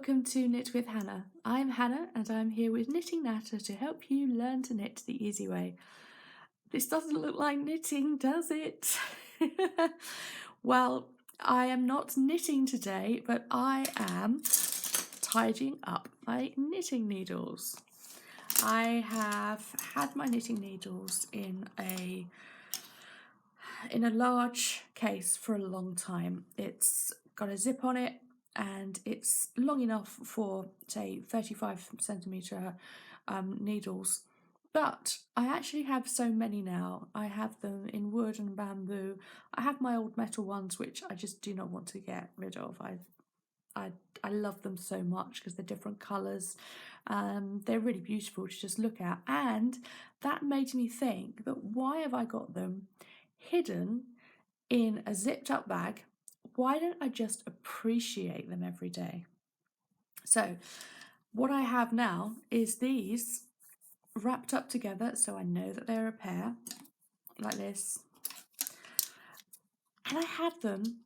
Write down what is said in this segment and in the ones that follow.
welcome to Knit with Hannah. I'm Hannah and I'm here with Knitting Natter to help you learn to knit the easy way. This doesn't look like knitting, does it? Well, I am not knitting today, but I am tidying up my knitting needles. I have had my knitting needles in a large case for a long time. It's got a zip on it and it's long enough for, say, 35cm needles. But I actually have so many now. I have them in wood and bamboo. I have my old metal ones, which I just do not want to get rid of. I love them so much because they're different colours. They're really beautiful to just look at. And that made me think that why have I got them hidden in a zipped up bag? Why don't I just appreciate them every day? So what I have now is these wrapped up together so I know that they're a pair, like this. And I had them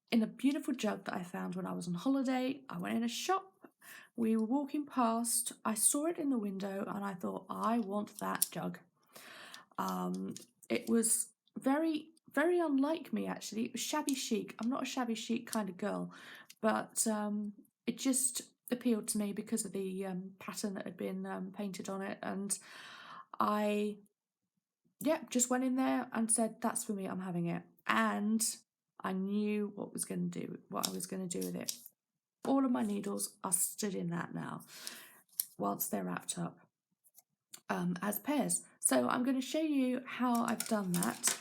in a beautiful jug that I found when I was on holiday. I went in a shop, we were walking past, I saw it in the window and I thought, I want that jug. It was very unlike me, actually. It was shabby chic. I'm not a shabby chic kind of girl, but it just appealed to me because of the pattern that had been painted on it, and I just went in there and said, that's for me, I'm having it. And I knew what I was going to do with it. All of my needles are stood in that now whilst they're wrapped up as pairs. So I'm going to show you how I've done that.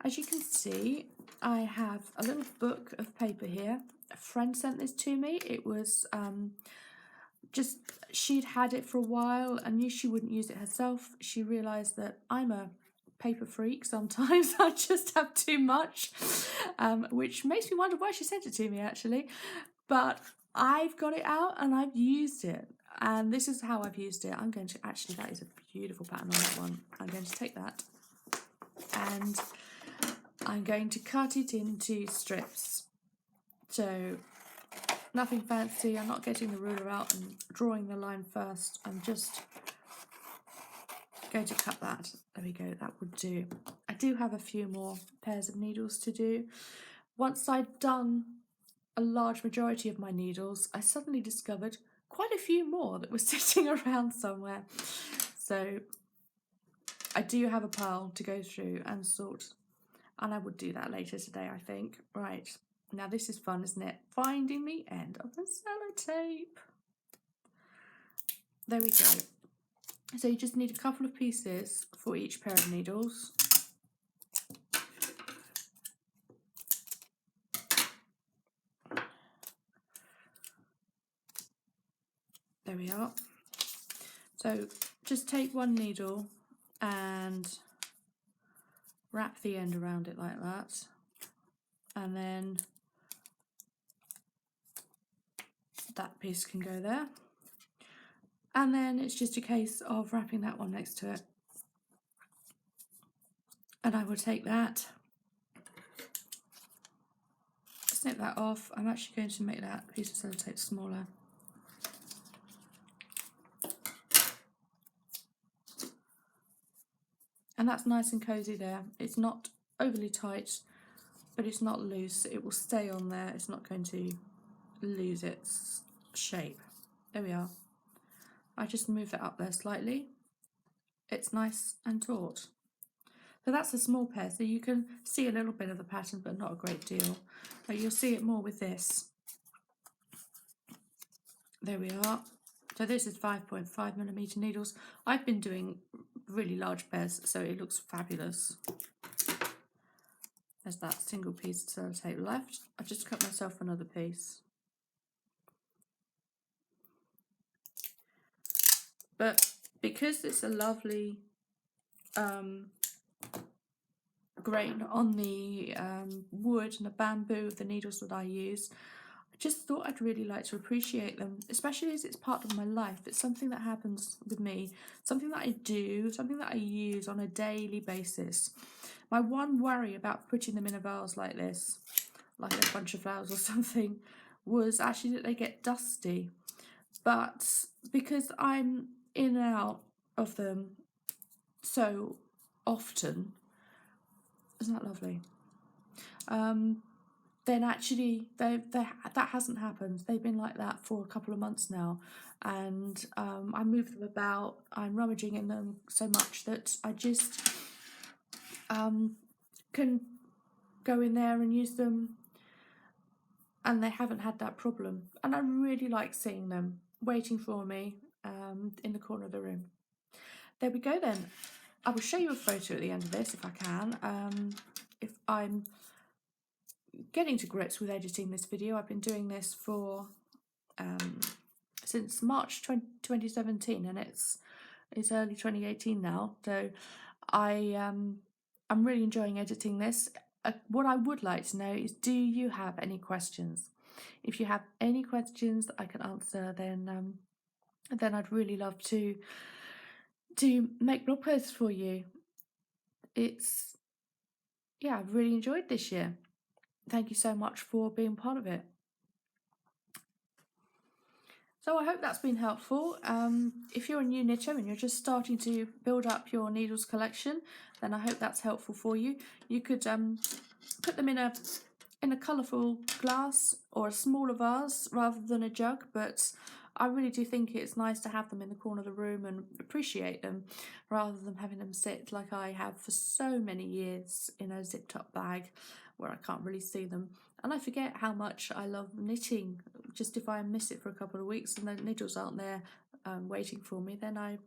As you can see, I have a little book of paper here. A friend sent this to me. It was she'd had it for a while and knew she wouldn't use it herself. She realised that I'm a paper freak sometimes. I just have too much, which makes me wonder why she sent it to me, actually. But I've got it out and I've used it. And this is how I've used it. I'm going to, actually, that is a beautiful pattern on that one. I'm going to take that and I'm going to cut it into strips. So nothing fancy. I'm not getting the ruler out and drawing the line first. I'm just going to cut that. There we go, that would do. I do have a few more pairs of needles to do. Once I'd done a large majority of my needles, I suddenly discovered quite a few more that were sitting around somewhere. So I do have a pile to go through and sort, and I would do that later today, I think. Right, now this is fun, isn't it? Finding the end of the sellotape. There we go. So you just need a couple of pieces for each pair of needles. There we are. So just take one needle and wrap the end around it like that, and then that piece can go there, and then it's just a case of wrapping that one next to it. And I will take that, snip that off. I'm actually going to make that piece of sellotape smaller. And that's nice and cozy there. It's not overly tight, but it's not loose. It will stay on there. It's not going to lose its shape. There we are. I just move that up there slightly. It's nice and taut. So that's a small pair, so you can see a little bit of the pattern, but not a great deal. But you'll see it more with this. There we are. So this is 5.5mm needles. I've been doing really large pairs, so it looks fabulous. There's that single piece of sellotape left. I just cut myself another piece. But because it's a lovely grain on the wood and the bamboo of the needles that I use, I just thought I'd really like to appreciate them, especially as it's part of my life. It's something that happens with me, something that I do, something that I use on a daily basis. My one worry about putting them in a vase like this, like a bunch of flowers or something, was actually that they get dusty. but because I'm in and out of them so often, isn't that lovely? Then actually that hasn't happened. They've been like that for a couple of months now, and I move them about. I'm rummaging in them so much that I just can go in there and use them, and they haven't had that problem. And I really like seeing them waiting for me in the corner of the room. There we go then. I will show you a photo at the end of this if I can. If I'm getting to grips with editing this video, I've been doing this for since March 2017, and it's early 2018 now. So I'm really enjoying editing this. What I would like to know is, do you have any questions? If you have any questions that I can answer, then I'd really love to make blog posts for you. I've really enjoyed this year. Thank you so much for being part of it. So I hope that's been helpful. If you're a new knitter and you're just starting to build up your needles collection, then I hope that's helpful for you. You could put them in a colourful glass or a smaller vase rather than a jug, but I really do think it's nice to have them in the corner of the room and appreciate them rather than having them sit like I have for so many years in a zipped up bag where I can't really see them. And I forget how much I love knitting. Just if I miss it for a couple of weeks and the needles aren't there waiting for me, then I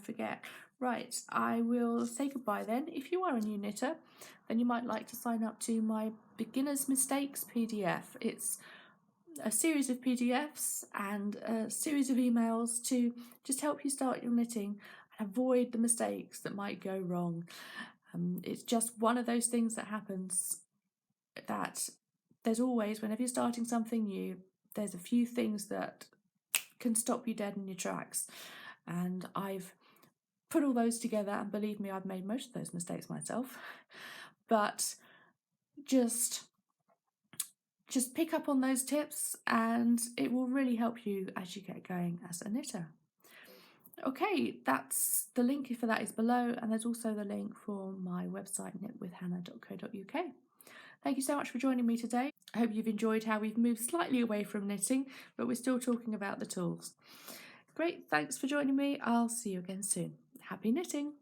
forget. Right, I will say goodbye then. If you are a new knitter, then you might like to sign up to my Beginner's Mistakes PDF. It's a series of PDFs and a series of emails to just help you start your knitting and avoid the mistakes that might go wrong. It's just one of those things that happens, that there's always, whenever you're starting something new, there's a few things that can stop you dead in your tracks. And I've put all those together, and believe me, I've made most of those mistakes myself. But just pick up on those tips and it will really help you as you get going as a knitter. Okay, that's the link for that is below, and there's also the link for my website, knitwithhannah.co.uk. Thank you so much for joining me today. I hope you've enjoyed how we've moved slightly away from knitting, but we're still talking about the tools. Great, thanks for joining me. I'll see you again soon. Happy knitting!